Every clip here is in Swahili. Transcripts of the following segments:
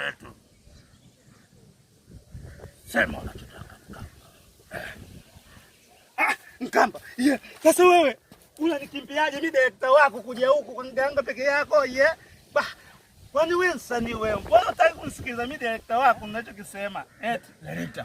wetu. Sema unachotaka Mkamba. Yeah. Sasa wewe unanikimbiaje mimi director wako kuja huku kwa mganga peke yako? Yeah. Bah. Kwani wewe msanii wewe? Mbona unataka kunisikiliza mimi director wako ninachokisema? Director.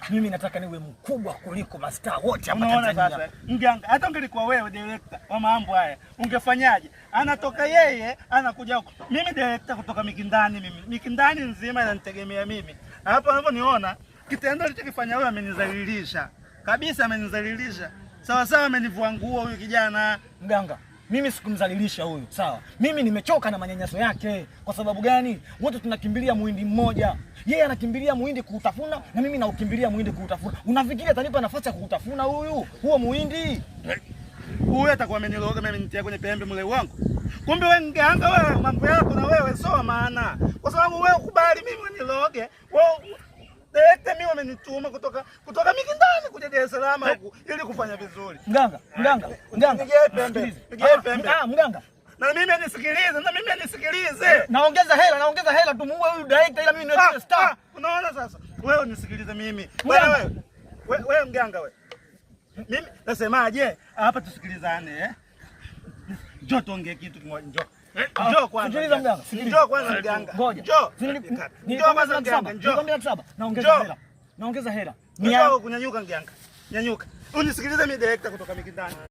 Mimi nataka niwe mkubwa kuliko mastaa wote hapa Tanzania. Sasa mganga, hata ungelikuwa wewe director wa mambo haya, ungefanyaje? Anatoka yeye, anakuja huko. Mimi director kutoka Mikindani mimi. Mikindani nzima inanitegemea mimi. Hapa unaponiona kitendo alichokifanya wewe amenizalilisha. Kabisa amenizalilisha. Sawa sawa amenivua nguo huyu kijana. Mganga, mimi sikumzalilisha huyu. Sawa. Mimi nimechoka na manyanyaso yake. Kwa sababu gani? Wote tunakimbilia muhindi mmoja. Yeye anakimbilia muhindi kuutafuna na mimi naukimbilia muhindi kuutafuna. Unafikiri atanipa nafasi ya kuutafuna huo muhindi? Huyu atakuwa ameniloga mimi nitia kwenye pembe mle wangu. Kumbe wewe mganga, wewe mambo yako na wewe sio maana. Kwa sababu wewe ukubali mimi niloge. Wewe director mimi wamenituma kutoka Mikindani kuja Dar es Salaam huku ili kufanya vizuri. Mganga. Nigee pembe. Mganga. Na mimi nisikilize. Naongeza hela tumuue huyu director ila mimi niwe star. Unaona sasa? Wewe nisikilize mimi. Wewe mganga wewe. Mimi nasemaje? Hapa tusikilizane Njoo tuongee kitu kimoja, njoo. Njoo kwanza. Sikiliza mganga. Njoo kwanza mganga. Ngoja. Njoo. Njoo kwanza mganga. Njoo 7. Naongeza hela. Njoo kunyanyuka mganga. Nyanyuka. Unisikilize mimi director kutoka Mikindani.